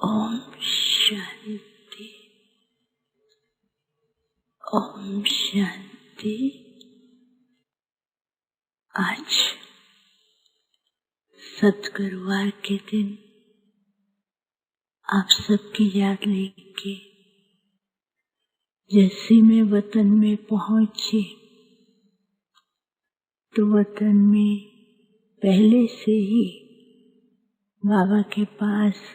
ओम शांति। ओम शांति। आज सतगुरुवार के दिन आप सबकी याद लेके जैसे मैं वतन में पहुंची तो वतन में पहले से ही बाबा के पास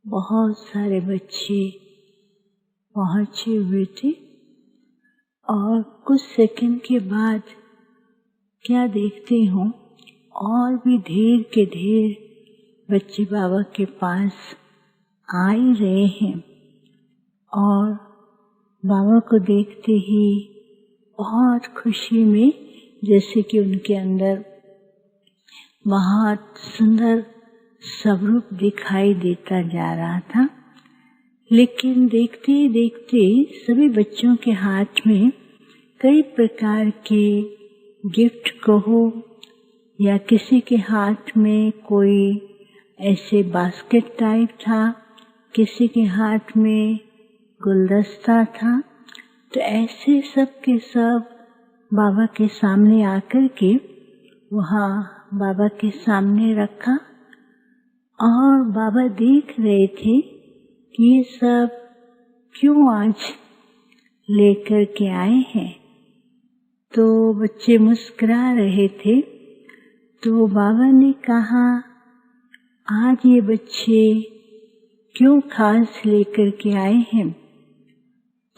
बहुत सारे बच्चे पहुंचे हुए थे और कुछ सेकंड के बाद क्या देखती हूँ और भी ढेर के ढेर बच्चे बाबा के पास आ ही रहे हैं और बाबा को देखते ही बहुत खुशी में जैसे कि उनके अंदर बहुत सुंदर स्वरूप दिखाई देता जा रहा था। लेकिन देखते देखते सभी बच्चों के हाथ में कई प्रकार के गिफ्ट कहो या किसी के हाथ में कोई ऐसे बास्केट टाइप था, किसी के हाथ में गुलदस्ता था। तो ऐसे सब के सब बाबा के सामने आकर के वहाँ बाबा के सामने रखा और बाबा देख रहे थे कि ये सब क्यों आज लेकर के आए हैं। तो बच्चे मुस्कुरा रहे थे। तो बाबा ने कहा आज ये बच्चे क्यों खास लेकर के आए हैं।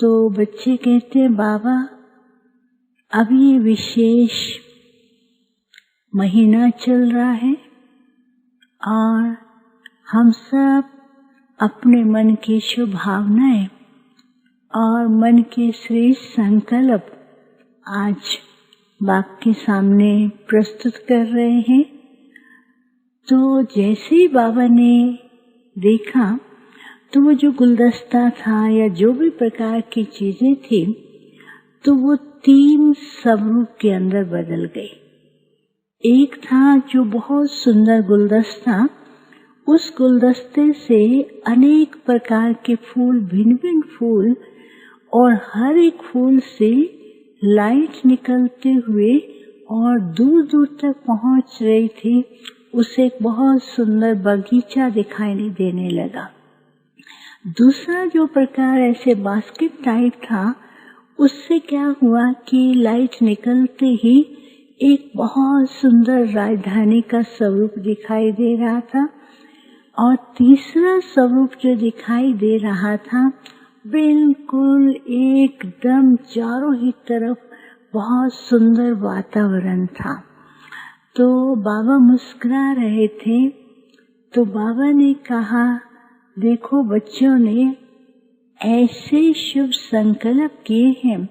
तो बच्चे कहते हैं बाबा अब ये विशेष महीना चल रहा है और हम सब अपने मन की शुभ भावनाएं और मन के श्रेष्ठ संकल्प आज बाप के सामने प्रस्तुत कर रहे हैं। तो जैसे ही बाबा ने देखा तो वो जो गुलदस्ता था या जो भी प्रकार की चीजें थी तो वो 3 स्वरूप के अंदर बदल गई। एक था जो बहुत सुंदर गुलदस्ता, उस गुलदस्ते से अनेक प्रकार के फूल, भिन्न भिन्न फूल और हर एक फूल से लाइट निकलते हुए और दूर दूर तक पहुंच रही थी। उसे एक बहुत सुंदर बगीचा दिखाई देने लगा। दूसरा जो प्रकार ऐसे बास्केट टाइप था, उससे क्या हुआ कि लाइट निकलते ही एक बहुत सुंदर राजधानी का स्वरूप दिखाई दे रहा था। और तीसरा स्वरूप जो दिखाई दे रहा था बिल्कुल एकदम चारों ही तरफ बहुत सुंदर वातावरण था। तो बाबा मुस्कुरा रहे थे। तो बाबा ने कहा देखो बच्चों ने ऐसे शुभ संकल्प किए हैं,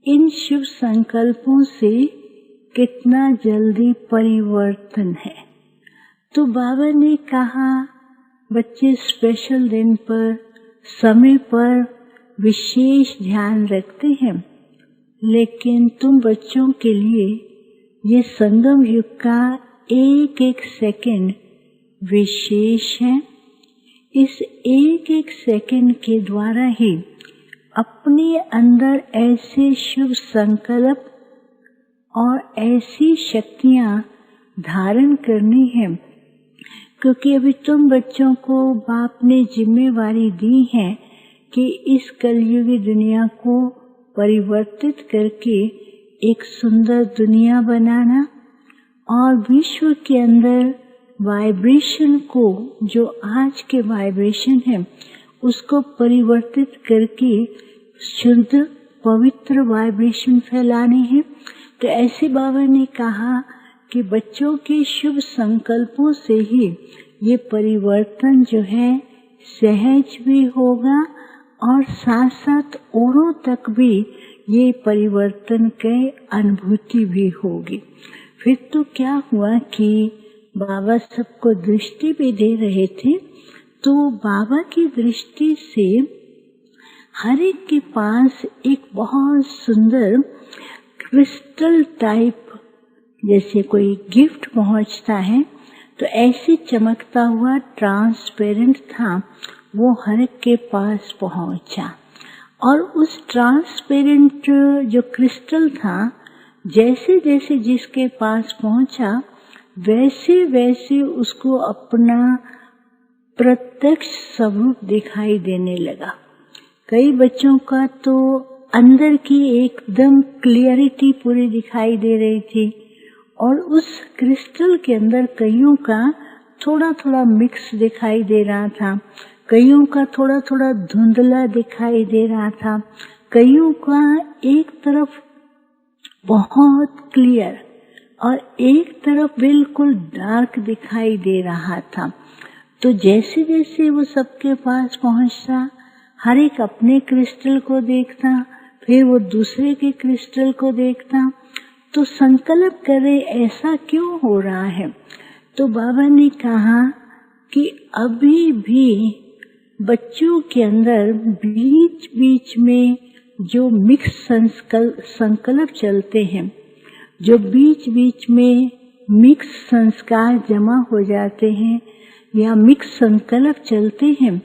इन शुभ संकल्पों से कितना जल्दी परिवर्तन है। तो बाबा ने कहा बच्चे स्पेशल दिन पर समय पर विशेष ध्यान रखते हैं, लेकिन तुम बच्चों के लिए ये संगम युग का एक एक सेकंड विशेष है। इस एक एक सेकंड के द्वारा ही अपने अंदर ऐसे शुभ संकल्प और ऐसी शक्तियां धारण करनी है, क्योंकि अभी तुम बच्चों को बाप ने जिम्मेवारी दी है कि इस कलयुगी दुनिया को परिवर्तित करके एक सुंदर दुनिया बनाना और विश्व के अंदर वाइब्रेशन को, जो आज के वाइब्रेशन है, उसको परिवर्तित करके शुद्ध पवित्र वाइब्रेशन फैलाने हैं। तो ऐसे बाबा ने कहा कि बच्चों के शुभ संकल्पों से ही ये परिवर्तन जो है सहज भी होगा और साथ साथ औरों तक भी ये परिवर्तन की अनुभूति भी होगी। फिर तो क्या हुआ कि बाबा सबको दृष्टि भी दे रहे थे। तो बाबा की दृष्टि से हर एक के पास एक बहुत सुंदर क्रिस्टल टाइप जैसे कोई गिफ्ट पहुंचता है, तो ऐसे चमकता हुआ ट्रांसपेरेंट था, वो हर एक के पास पहुंचा और उस ट्रांसपेरेंट जो क्रिस्टल था, जैसे जैसे जिसके पास पहुंचा वैसे वैसे उसको अपना प्रत्यक्ष स्वरूप दिखाई देने लगा। कई बच्चों का तो अंदर की एकदम क्लियरिटी पूरी दिखाई दे रही थी और उस क्रिस्टल के अंदर कईयों का थोड़ा थोड़ा मिक्स दिखाई दे रहा था, कईयों का थोड़ा थोड़ा धुंधला दिखाई दे रहा था, कईयों का एक तरफ बहुत क्लियर और एक तरफ बिल्कुल डार्क दिखाई दे रहा था। तो जैसे जैसे वो सबके पास पहुंचता, हर एक अपने क्रिस्टल को देखता, फिर वो दूसरे के क्रिस्टल को देखता, तो संकल्प करे ऐसा क्यों हो रहा है। तो बाबा ने कहा कि अभी भी बच्चों के अंदर बीच बीच में जो मिक्स संकल्प चलते हैं, जो बीच बीच में मिक्स संस्कार जमा हो जाते हैं या मिक्स संकल्प चलते हैं,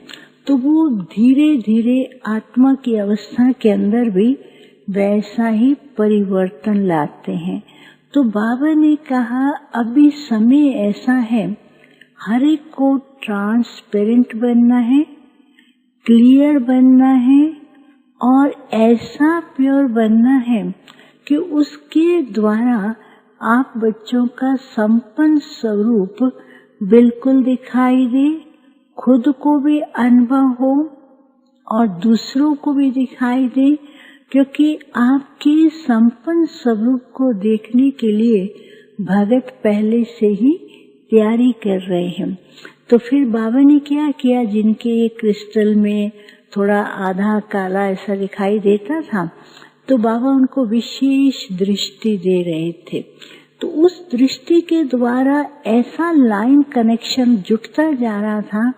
तो वो धीरे धीरे आत्मा की अवस्था के अंदर भी वैसा ही परिवर्तन लाते हैं। तो बाबा ने कहा अभी समय ऐसा है, हर एक को ट्रांसपेरेंट बनना है, क्लियर बनना है और ऐसा प्योर बनना है कि उसके द्वारा आप बच्चों का संपन्न स्वरूप बिल्कुल दिखाई दे, खुद को भी अनुभव हो और दूसरों को भी दिखाई दे, क्योंकि आपके संपन्न स्वरूप को देखने के लिए भगत पहले से ही तैयारी कर रहे हैं। तो फिर बाबा ने क्या किया, जिनके क्रिस्टल में थोड़ा आधा काला ऐसा दिखाई देता था, तो बाबा उनको विशेष दृष्टि दे रहे थे। तो उस दृष्टि के द्वारा ऐसा लाइन कनेक्शन जुटता जा रहा था,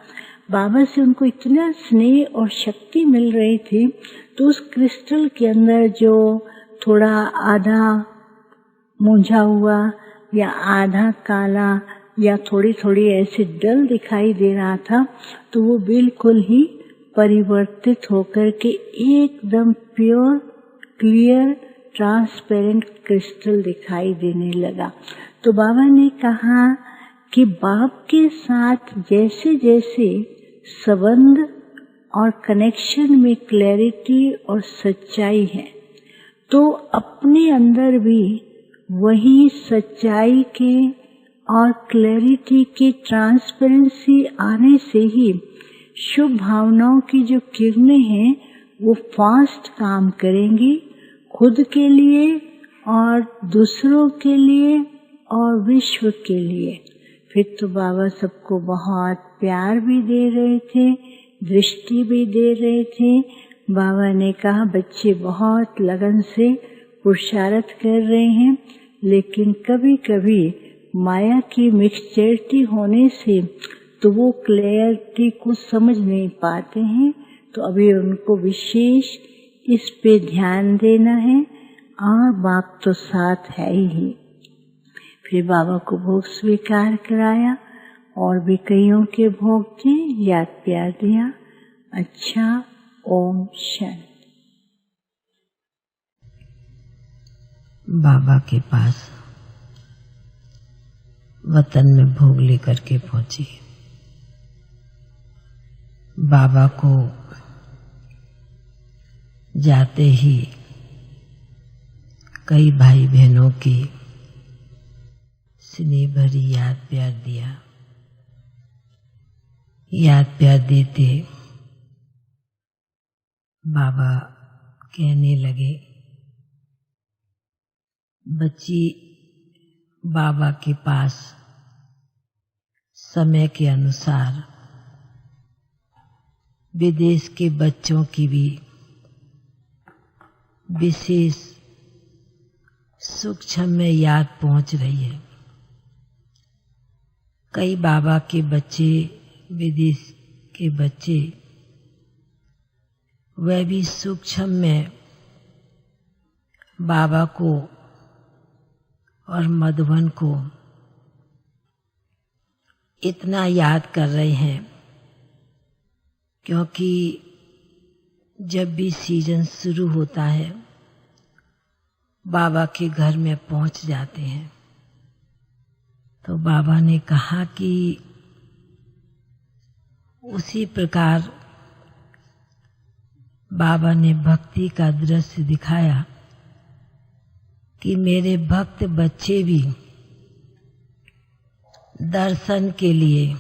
बाबा से उनको इतना स्नेह और शक्ति मिल रही थी। तो उस क्रिस्टल के अंदर जो थोड़ा आधा मुंझा हुआ या आधा काला या थोड़ी थोड़ी ऐसे डल दिखाई दे रहा था, तो वो बिल्कुल ही परिवर्तित होकर के एकदम प्योर क्लियर ट्रांसपेरेंट क्रिस्टल दिखाई देने लगा। तो बाबा ने कहा कि बाप के साथ जैसे जैसे संबंध और कनेक्शन में क्लैरिटी और सच्चाई है, तो अपने अंदर भी वही सच्चाई के और क्लैरिटी की ट्रांसपेरेंसी आने से ही शुभ भावनाओं की जो किरणें हैं वो फास्ट काम करेंगी, खुद के लिए और दूसरों के लिए और विश्व के लिए। फिर तो बाबा सबको बहुत प्यार भी दे रहे थे, दृष्टि भी दे रहे थे। बाबा ने कहा बच्चे बहुत लगन से पुरुषार्थ कर रहे हैं, लेकिन कभी कभी माया की मिक्सचरिटी होने से तो वो क्लैरिटी को समझ नहीं पाते हैं। तो अभी उनको विशेष इस पे ध्यान देना है और बाप तो साथ है ही। फिर बाबा को भोग स्वीकार कराया और भी कईयों के भोग थे, याद प्यार दिया। अच्छा, ओम शांति। बाबा के पास वतन में भोग लेकर के पहुंची। बाबा को जाते ही कई भाई बहनों की स्नेह भरी याद प्यार दिया। याद प्यार देते बाबा कहने लगे, बच्ची बाबा के पास समय के अनुसार विदेश के बच्चों की भी विशेष सूक्ष्म में याद पहुंच रही है। कई बाबा के बच्चे, विदेश के बच्चे, वह भी सूक्ष्म में बाबा को और मधुबन को इतना याद कर रहे हैं क्योंकि जब भी सीजन शुरू होता है बाबा के घर में पहुंच जाते हैं। तो बाबा ने कहा कि उसी प्रकार बाबा ने भक्ति का दृश्य दिखाया कि मेरे भक्त बच्चे भी दर्शन के लिए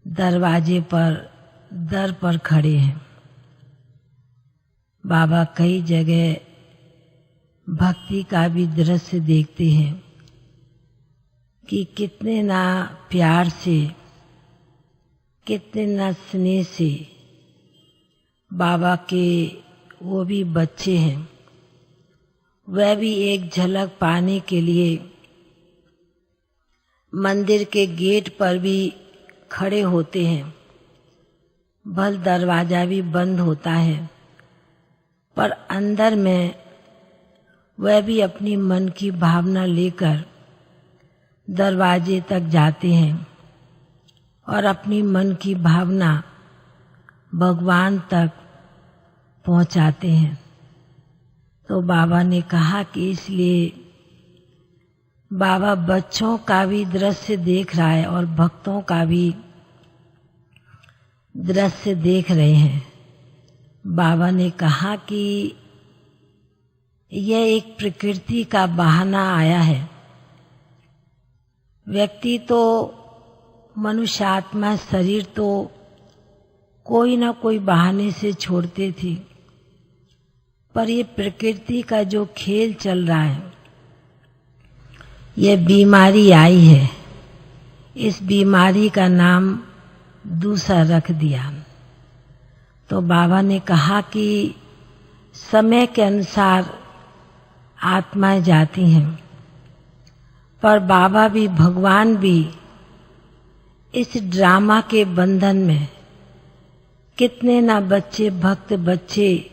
दरवाजे पर दर पर खड़े हैं। बाबा कई जगह भक्ति का भी दृश्य देखते हैं कि कितने ना प्यार से, कितने ना स्नेह से बाबा के वो भी बच्चे हैं, वह भी एक झलक पाने के लिए मंदिर के गेट पर भी खड़े होते हैं। भल दरवाजा भी बंद होता है पर अंदर में वह भी अपनी मन की भावना लेकर दरवाजे तक जाते हैं और अपनी मन की भावना भगवान तक पहुंचाते हैं। तो बाबा ने कहा कि इसलिए बाबा बच्चों का भी दृश्य देख रहा है और भक्तों का भी दृश्य देख रहे हैं। बाबा ने कहा कि यह एक प्रकृति का बहाना आया है। व्यक्ति तो मनुष्य आत्मा शरीर तो कोई ना कोई बहाने से छोड़ते थे, पर ये प्रकृति का जो खेल चल रहा है, ये बीमारी आई है, इस बीमारी का नाम दूसरा रख दिया। तो बाबा ने कहा कि समय के अनुसार आत्माएं जाती हैं, पर बाबा भी भगवान भी इस ड्रामा के बंधन में कितने ना बच्चे, भक्त बच्चे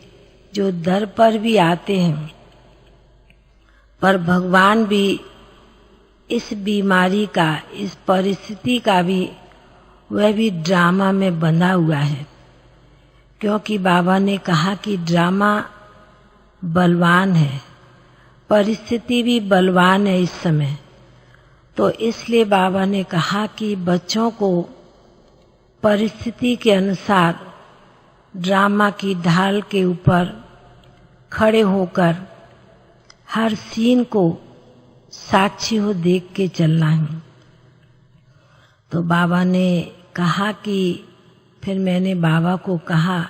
जो दर पर भी आते हैं, पर भगवान भी इस बीमारी का, इस परिस्थिति का भी वह भी ड्रामा में बंधा हुआ है। क्योंकि बाबा ने कहा कि ड्रामा बलवान है, परिस्थिति भी बलवान है इस समय। तो इसलिए बाबा ने कहा कि बच्चों को परिस्थिति के अनुसार ड्रामा की ढाल के ऊपर खड़े होकर हर सीन को साक्षी हो देख के चलना है। तो बाबा ने कहा कि फिर मैंने बाबा को कहा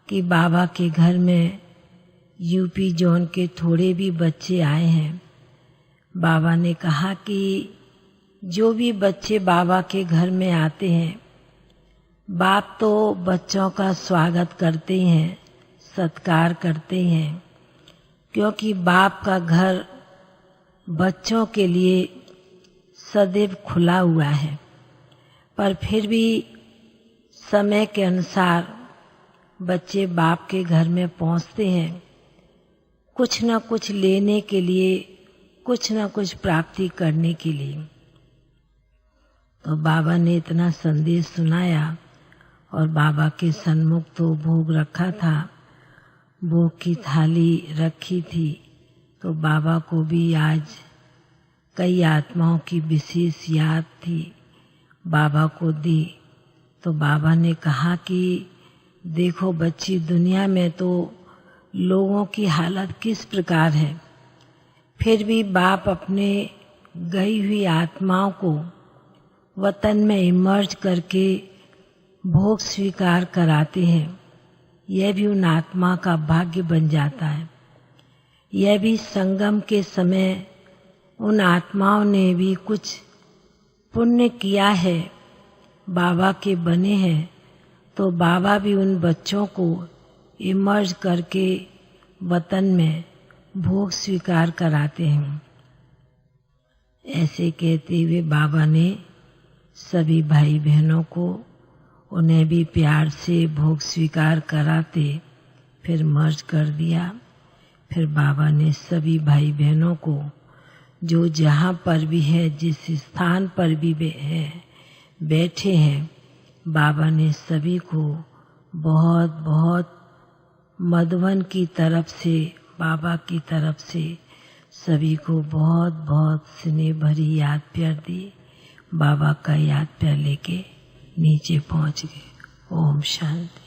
कि बाबा के घर में यूपी जोन के थोड़े भी बच्चे आए हैं। बाबा ने कहा कि जो भी बच्चे बाबा के घर में आते हैं, बाप तो बच्चों का स्वागत करते हैं, सत्कार करते हैं, क्योंकि बाप का घर बच्चों के लिए सदैव खुला हुआ है। पर फिर भी समय के अनुसार बच्चे बाप के घर में पहुंचते हैं, कुछ न कुछ लेने के लिए, कुछ न कुछ प्राप्ति करने के लिए। तो बाबा ने इतना संदेश सुनाया और बाबा के सन्मुख तो भोग रखा था, भोग की थाली रखी थी। तो बाबा को भी आज कई आत्माओं की विशेष याद थी, बाबा को दी। तो बाबा ने कहा कि देखो बच्ची, दुनिया में तो लोगों की हालत किस प्रकार है, फिर भी बाप अपने गई हुई आत्माओं को वतन में इमर्ज करके भोग स्वीकार कराते हैं। यह भी उन आत्मा का भाग्य बन जाता है। यह भी संगम के समय उन आत्माओं ने भी कुछ पुण्य किया है, बाबा के बने हैं, तो बाबा भी उन बच्चों को इमर्ज करके वतन में भोग स्वीकार कराते हैं। ऐसे कहते हुए बाबा ने सभी भाई बहनों को, उन्हें भी प्यार से भोग स्वीकार कराते फिर मर्ज कर दिया। फिर बाबा ने सभी भाई बहनों को जो जहाँ पर भी है, जिस स्थान पर भी बैठे हैं, बाबा ने सभी को बहुत बहुत मधुबन की तरफ से, बाबा की तरफ से सभी को बहुत बहुत स्नेह भरी याद प्यार दी। बाबा का याद प्यार लेके नीचे पहुंच गए। ओम शांति।